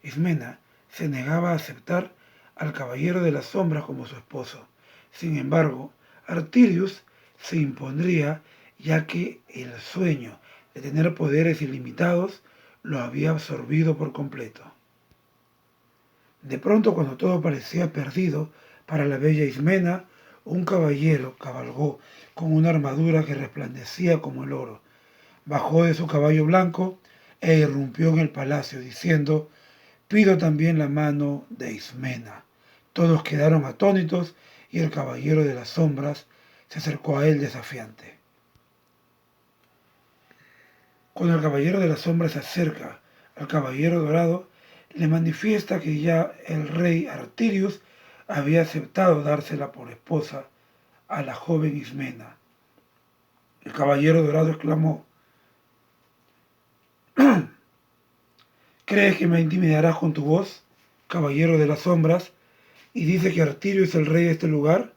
Ismena se negaba a aceptar al caballero de las sombras como su esposo. Sin embargo, Artirius se impondría, ya que el sueño de tener poderes ilimitados lo había absorbido por completo. De pronto, cuando todo parecía perdido para la bella Ismena, un caballero cabalgó con una armadura que resplandecía como el oro. Bajó de su caballo blanco e irrumpió en el palacio, diciendo: «Pido también la mano de Ismena». Todos quedaron atónitos y el caballero de las sombras se acercó a él desafiante. Cuando el caballero de las sombras se acerca al caballero dorado, le manifiesta que ya el rey Artirius había aceptado dársela por esposa a la joven Ismena. El caballero dorado exclamó: «¿Crees que me intimidarás con tu voz, caballero de las sombras, y dice que Artirius es el rey de este lugar?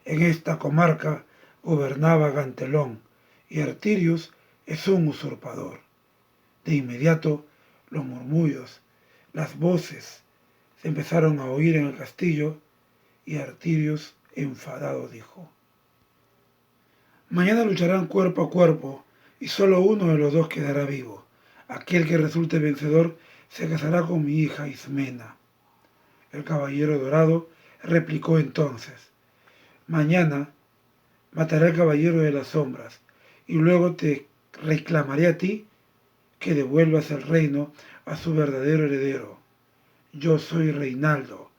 En esta comarca gobernaba Gantelón, y Artirius es un usurpador». De inmediato, los murmullos, las voces se empezaron a oír en el castillo, y Artirius, enfadado, dijo: «Mañana lucharán cuerpo a cuerpo, y solo uno de los dos quedará vivo. Aquel que resulte vencedor se casará con mi hija Ismena». El caballero dorado replicó entonces: «Mañana mataré al caballero de las sombras, y luego te reclamaré a ti que devuelvas el reino a su verdadero heredero. Yo soy Reinaldo,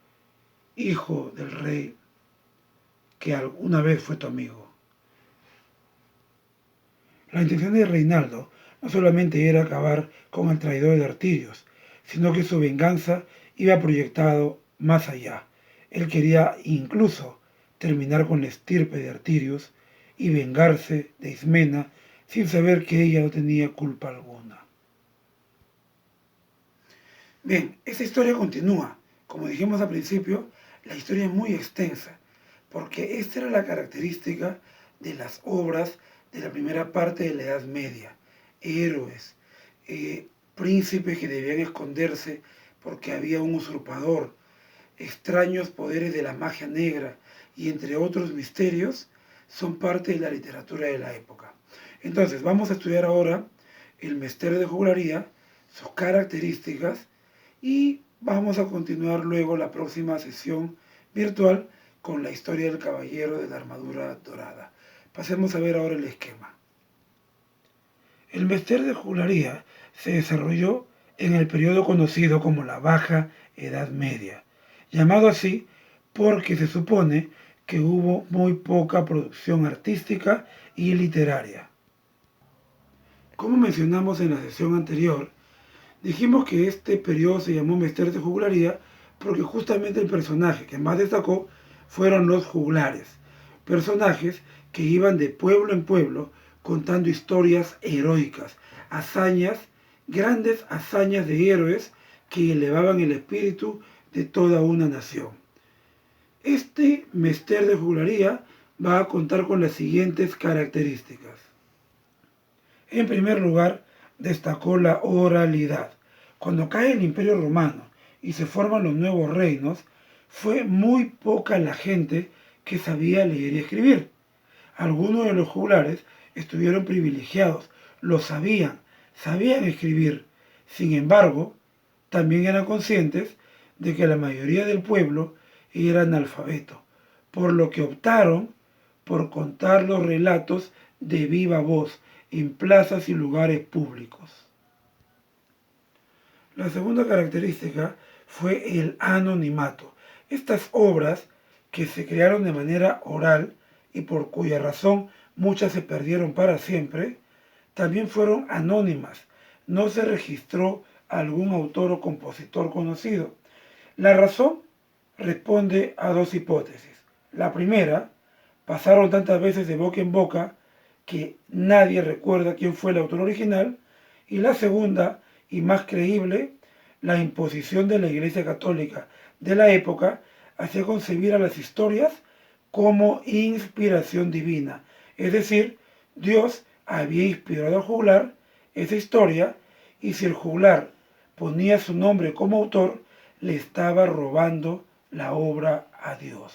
hijo del rey que alguna vez fue tu amigo». La intención de Reinaldo no solamente era acabar con el traidor de Artirius, sino que su venganza iba proyectado más allá. Él quería incluso terminar con la estirpe de Artirius y vengarse de Ismena sin saber que ella no tenía culpa alguna. Bien, esta historia continúa. Como dijimos al principio, la historia es muy extensa, porque esta era la característica de las obras de la primera parte de la Edad Media. Héroes, príncipes que debían esconderse porque había un usurpador, extraños poderes de la magia negra y entre otros misterios, son parte de la literatura de la época. Entonces, vamos a estudiar ahora el misterio de juglaría, sus características, y vamos a continuar luego la próxima sesión virtual con la historia del caballero de la armadura dorada. Pasemos a ver ahora el esquema. El misterio de juglaría se desarrolló en el periodo conocido como la Baja Edad Media, llamado así porque se supone que hubo muy poca producción artística y literaria. Como mencionamos en la sesión anterior, dijimos que este periodo se llamó misterio de juglaría porque justamente el personaje que más destacó fueron los juglares, personajes que iban de pueblo en pueblo contando historias heroicas, hazañas, grandes hazañas de héroes que elevaban el espíritu de toda una nación. Este misterio de juglaría va a contar con las siguientes características. En primer lugar, destacó la oralidad. Cuando cae el Imperio Romano y se forman los nuevos reinos, fue muy poca la gente que sabía leer y escribir. Algunos de los juglares estuvieron privilegiados, lo sabían escribir. Sin embargo, también eran conscientes de que la mayoría del pueblo era analfabeto, por lo que optaron por contar los relatos de viva voz en plazas y lugares públicos. La segunda característica fue el anonimato. Estas obras, que se crearon de manera oral y por cuya razón muchas se perdieron para siempre, también fueron anónimas. No se registró algún autor o compositor conocido. La razón responde a dos hipótesis. La primera, pasaron tantas veces de boca en boca que nadie recuerda quién fue el autor original. Y la segunda, y más creíble, la imposición de la Iglesia Católica de la época hacía concebir a las historias como inspiración divina. Es decir, Dios había inspirado al juglar esa historia, y si el juglar ponía su nombre como autor, le estaba robando la obra a Dios.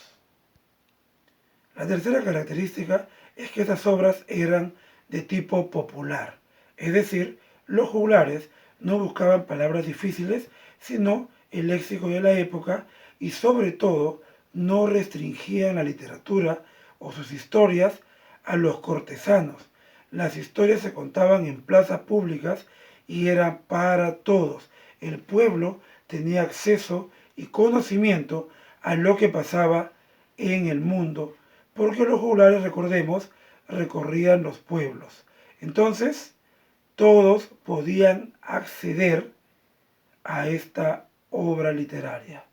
La tercera característica es que estas obras eran de tipo popular, es decir, los juglares no buscaban palabras difíciles, sino el léxico de la época y sobre todo no restringían la literatura o sus historias a los cortesanos. Las historias se contaban en plazas públicas y eran para todos. El pueblo tenía acceso y conocimiento a lo que pasaba en el mundo, porque los juglares, recordemos, recorrían los pueblos. Entonces, todos podían acceder a esta obra literaria.